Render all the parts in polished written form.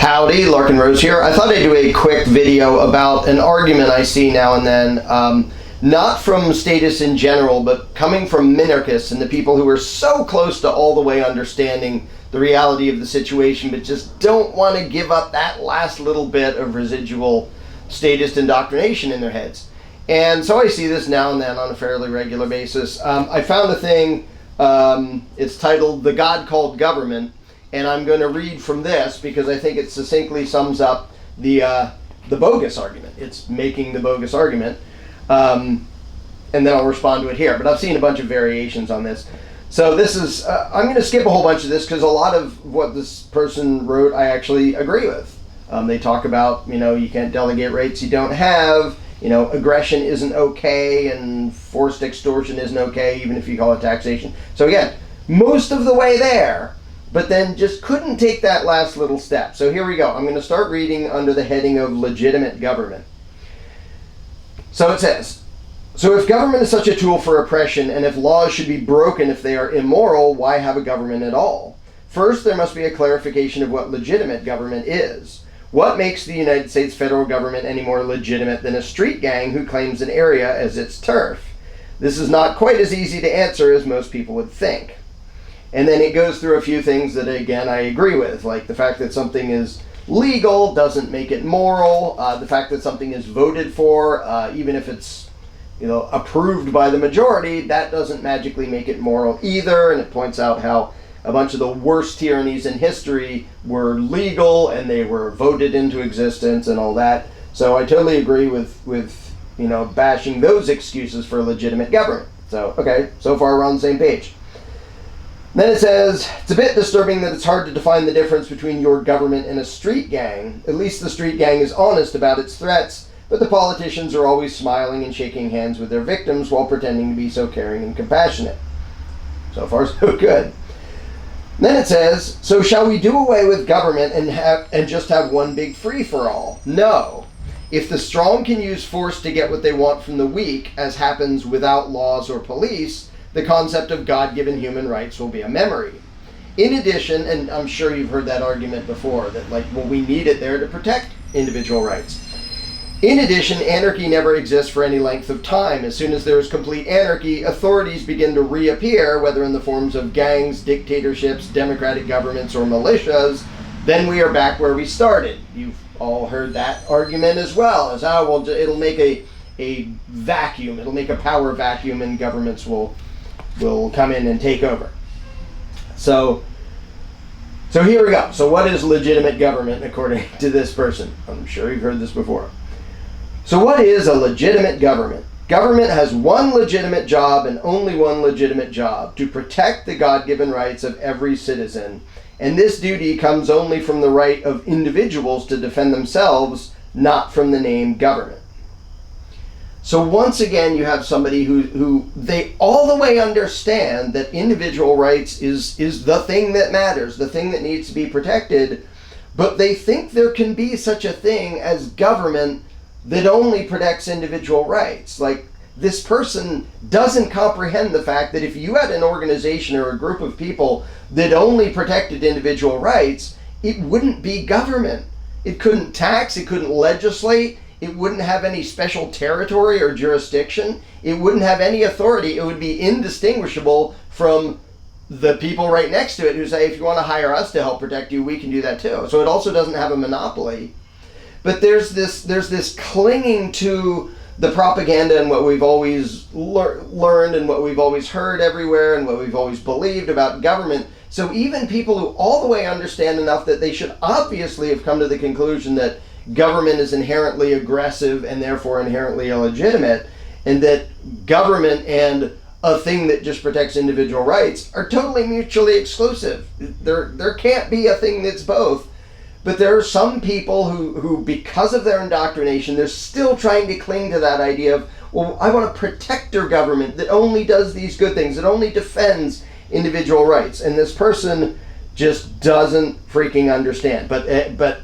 Howdy, Larkin Rose here. I thought I'd do a quick video about an argument I see now and then, not from statists in general, but coming from minarchists and the people who are so close to all the way understanding the reality of the situation, but just don't want to give up that last little bit of residual statist indoctrination in their heads. And so I see this now and then on a fairly regular basis. I found a thing, it's titled "The God Called Government," and I'm going to read from this because I think it succinctly sums up the bogus argument. It's making the bogus argument, and then I'll respond to it here. But I've seen a bunch of variations on this. So this is, I'm going to skip a whole bunch of this because a lot of what this person wrote I actually agree with. They talk about, you can't delegate rights you don't have, aggression isn't okay, and forced extortion isn't okay, even if you call it taxation. So again, most of the way there, but then just couldn't take that last little step. So here we go. I'm going to start reading under the heading of legitimate government. So it says, "So if government is such a tool for oppression, and if laws should be broken if they are immoral, why have a government at all? First, there must be a clarification of what legitimate government is. What makes the United States federal government any more legitimate than a street gang who claims an area as its turf? This is not quite as easy to answer as most people would think." And then it goes through a few things that, again, I agree with, like the fact that something is legal doesn't make it moral. The fact that something is voted for, even if it's approved by the majority, that doesn't magically make it moral either. And it points out how a bunch of the worst tyrannies in history were legal and they were voted into existence and all that. So I totally agree with bashing those excuses for legitimate government. So, okay, so far we're on the same page. Then it says, "It's a bit disturbing that it's hard to define the difference between your government and a street gang. At least the street gang is honest about its threats, but the politicians are always smiling and shaking hands with their victims while pretending to be so caring and compassionate." So far, so good. Then it says, "So shall we do away with government and just have one big free-for-all? No. If the strong can use force to get what they want from the weak, as happens without laws or police, the concept of God-given human rights will be a memory. In addition," and I'm sure you've heard that argument before, that we need it there to protect individual rights. "In addition, anarchy never exists for any length of time. As soon as there is complete anarchy, authorities begin to reappear, whether in the forms of gangs, dictatorships, democratic governments, or militias. Then we are back where we started." You've all heard that argument as well, as, it'll make a vacuum, it'll make a power vacuum, and governments will come in and take over. So here we go. So what is legitimate government according to this person? I'm sure you've heard this before. So what is a legitimate government? Government has one legitimate job and only one legitimate job: to protect the God-given rights of every citizen. And this duty comes only from the right of individuals to defend themselves, not from the name government. So once again, you have somebody who they all the way understand that individual rights is the thing that matters, the thing that needs to be protected, but they think there can be such a thing as government that only protects individual rights. Like, this person doesn't comprehend the fact that if you had an organization or a group of people that only protected individual rights, it wouldn't be government. It couldn't tax, it couldn't legislate, it wouldn't have any special territory or jurisdiction. It wouldn't have any authority. It would be indistinguishable from the people right next to it who say, if you want to hire us to help protect you, we can do that too. So it also doesn't have a monopoly. But there's this clinging to the propaganda and what we've always learned and what we've always heard everywhere and what we've always believed about government. So even people who all the way understand enough that they should obviously have come to the conclusion that government is inherently aggressive and therefore inherently illegitimate, and that government and a thing that just protects individual rights are totally mutually exclusive. There can't be a thing that's both. But there are some people who, because of their indoctrination, they're still trying to cling to that idea of, well, I want to protect your government that only does these good things, that only defends individual rights. And this person just doesn't freaking understand. But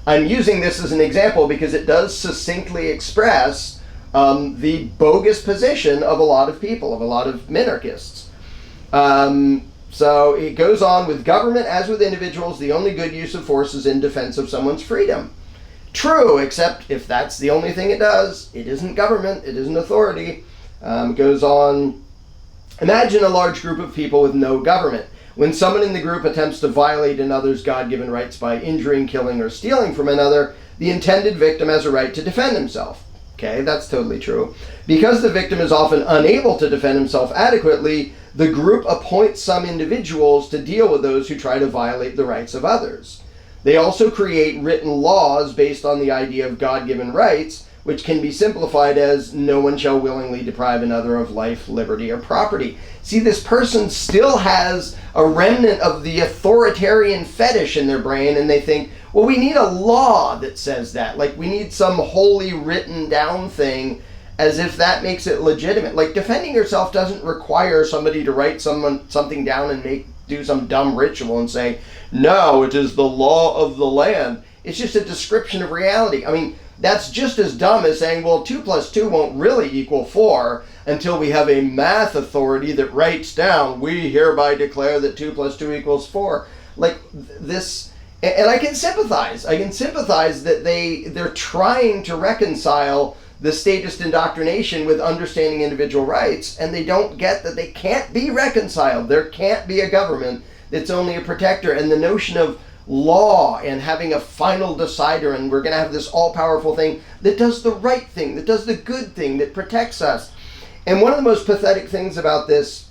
I'm using this as an example because it does succinctly express the bogus position of a lot of people, of a lot of minarchists. So it goes on, with government, as with individuals, the only good use of force is in defense of someone's freedom. True, except if that's the only thing it does, it isn't government, it isn't authority. It goes on, imagine a large group of people with no government. When someone in the group attempts to violate another's God-given rights by injuring, killing, or stealing from another, the intended victim has a right to defend himself. Okay, that's totally true. Because the victim is often unable to defend himself adequately, the group appoints some individuals to deal with those who try to violate the rights of others. They also create written laws based on the idea of God-given rights, which can be simplified as no one shall willingly deprive another of life, liberty, or property. See, this person still has a remnant of the authoritarian fetish in their brain, and they think, well, we need a law that says that. Like, we need some holy written down thing, as if that makes it legitimate. Like, defending yourself doesn't require somebody to write something down and do some dumb ritual and say, no, it is the law of the land. It's just a description of reality. I mean, that's just as dumb as saying, well, 2 plus 2 won't really equal 4 until we have a math authority that writes down, we hereby declare that 2 plus 2 equals 4. Like this, and I can sympathize. I can sympathize that they're trying to reconcile the statist indoctrination with understanding individual rights, and they don't get that they can't be reconciled. There can't be a government that's only a protector, and the notion of law and having a final decider, and we're going to have this all-powerful thing that does the right thing, that does the good thing, that protects us. And one of the most pathetic things about this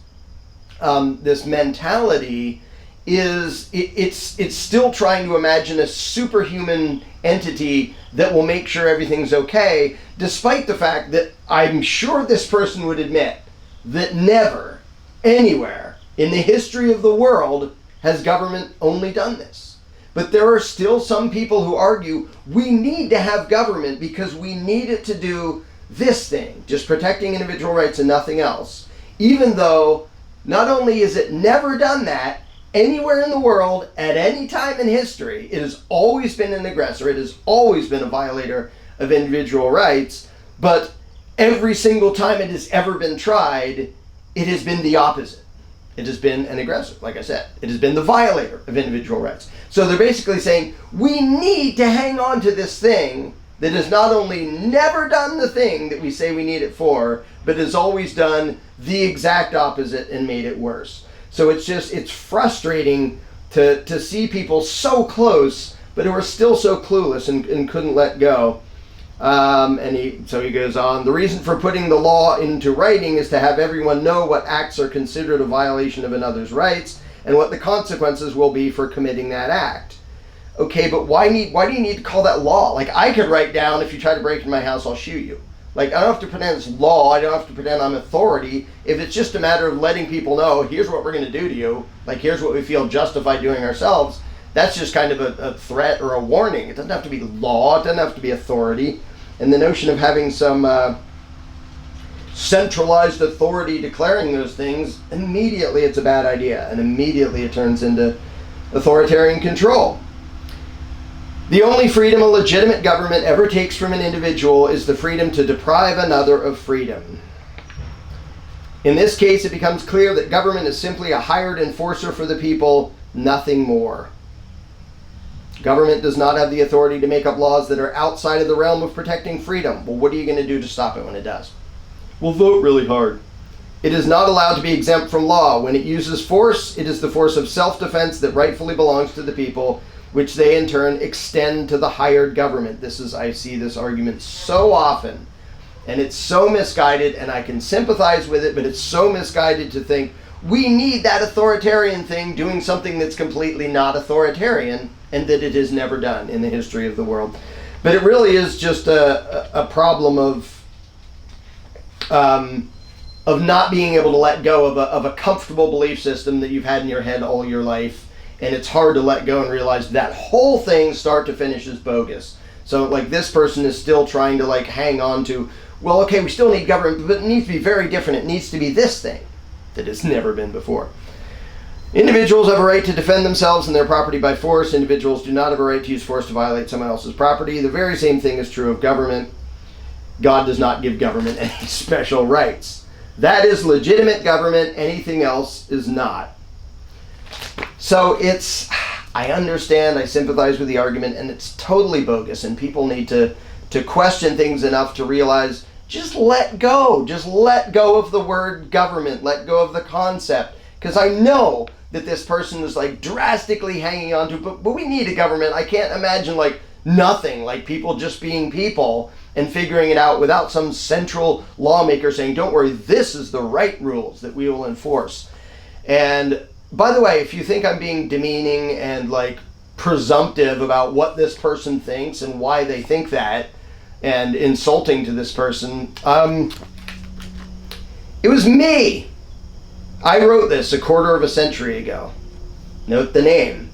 this mentality is it's still trying to imagine a superhuman entity that will make sure everything's okay, despite the fact that I'm sure this person would admit that never, anywhere in the history of the world has government only done this. But there are still some people who argue we need to have government because we need it to do this thing, just protecting individual rights and nothing else. Even though not only is it never done that anywhere in the world at any time in history, it has always been an aggressor, it has always been a violator of individual rights, but every single time it has ever been tried, it has been the opposite. It has been an aggressor, like I said. It has been the violator of individual rights. So they're basically saying, we need to hang on to this thing that has not only never done the thing that we say we need it for, but has always done the exact opposite and made it worse. So it's frustrating to see people so close, but who are still so clueless and couldn't let go. So he goes on, the reason for putting the law into writing is to have everyone know what acts are considered a violation of another's rights and what the consequences will be for committing that act. Okay, but why do you need to call that law? Like, I could write down, if you try to break into my house, I'll shoot you. Like, I don't have to pretend it's law, I don't have to pretend I'm authority. If it's just a matter of letting people know, here's what we're going to do to you, like here's what we feel justified doing ourselves, that's just kind of a threat or a warning. It doesn't have to be law, it doesn't have to be authority. And the notion of having some centralized authority declaring those things, immediately it's a bad idea, and immediately it turns into authoritarian control. The only freedom a legitimate government ever takes from an individual is the freedom to deprive another of freedom. In this case, it becomes clear that government is simply a hired enforcer for the people, nothing more. Government does not have the authority to make up laws that are outside of the realm of protecting freedom. Well, what are you going to do to stop it when it does? Well, vote really hard. It is not allowed to be exempt from law. When it uses force, it is the force of self-defense that rightfully belongs to the people, which they in turn extend to the hired government. I see this argument so often, and it's so misguided, and I can sympathize with it, but it's so misguided to think we need that authoritarian thing doing something that's completely not authoritarian, and that it has never done in the history of the world. But it really is just a problem of not being able to let go of a comfortable belief system that you've had in your head all your life, and it's hard to let go and realize that whole thing start to finish is bogus. So like this person is still trying to like hang on to, well, okay, we still need government, but it needs to be very different. It needs to be this thing that has never been before. Individuals have a right to defend themselves and their property by force. Individuals do not have a right to use force to violate someone else's property. The very same thing is true of government. God does not give government any special rights. That is legitimate government. Anything else is not. So I understand, I sympathize with the argument, and it's totally bogus, and people need to question things enough to realize, just let go. Just let go of the word government. Let go of the concept. Because I know that this person is like drastically hanging on to, but we need a government. I can't imagine like nothing, like people just being people and figuring it out without some central lawmaker saying, don't worry, this is the right rules that we will enforce. And by the way, if you think I'm being demeaning and like presumptive about what this person thinks and why they think that, and insulting to this person, it was me. I wrote this a quarter of a century ago. Note the name.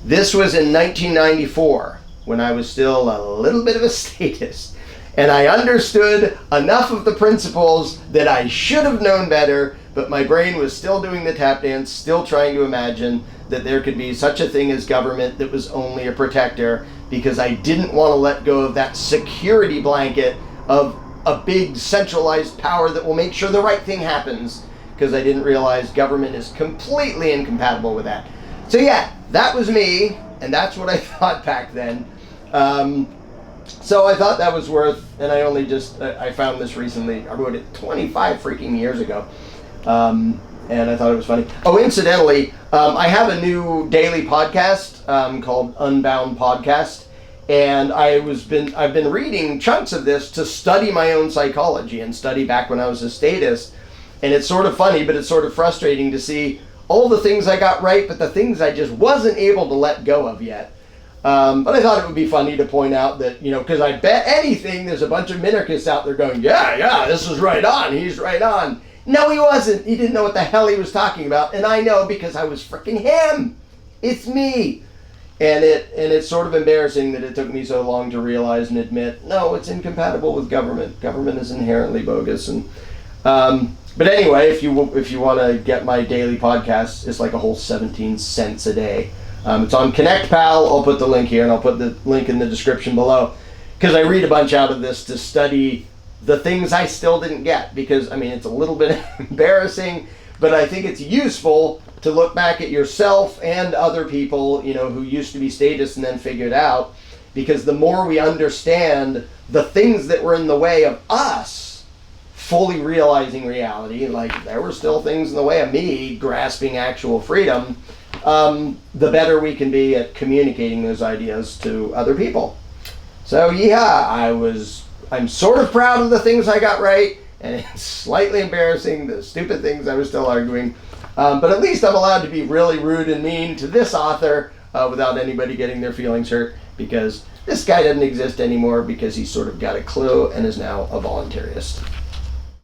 This was in 1994, when I was still a little bit of a statist, and I understood enough of the principles that I should have known better, but my brain was still doing the tap dance, still trying to imagine that there could be such a thing as government that was only a protector, because I didn't want to let go of that security blanket of a big centralized power that will make sure the right thing happens, because I didn't realize government is completely incompatible with that. So yeah, that was me, and that's what I thought back then. So I thought that was worth, and I found this recently. I wrote it 25 freaking years ago. And I thought it was funny. Oh, incidentally, I have a new daily podcast called Unbound Podcast, and I've been reading chunks of this to study my own psychology and study back when I was a statist. And it's sort of funny, but it's sort of frustrating to see all the things I got right, but the things I just wasn't able to let go of yet. But I thought it would be funny to point out that, because I bet anything there's a bunch of minarchists out there going, yeah, this is right on, he's right on. No, he wasn't. He didn't know what the hell he was talking about. And I know because I was freaking him. It's me. And it's sort of embarrassing that it took me so long to realize and admit, no, it's incompatible with government. Government is inherently bogus. And but anyway, if you want to get my daily podcast, it's like a whole 17 cents a day. It's on Connect Pal. I'll put the link here, and I'll put the link in the description below. Because I read a bunch out of this to study the things I still didn't get, because it's a little bit embarrassing, but I think it's useful to look back at yourself and other people, who used to be statists and then figured out, because the more we understand the things that were in the way of us fully realizing reality, like there were still things in the way of me grasping actual freedom, the better we can be at communicating those ideas to other people. So yeah, I'm sort of proud of the things I got right, and it's slightly embarrassing, the stupid things I was still arguing. But at least I'm allowed to be really rude and mean to this author without anybody getting their feelings hurt, because this guy doesn't exist anymore because he sort of got a clue and is now a voluntarist.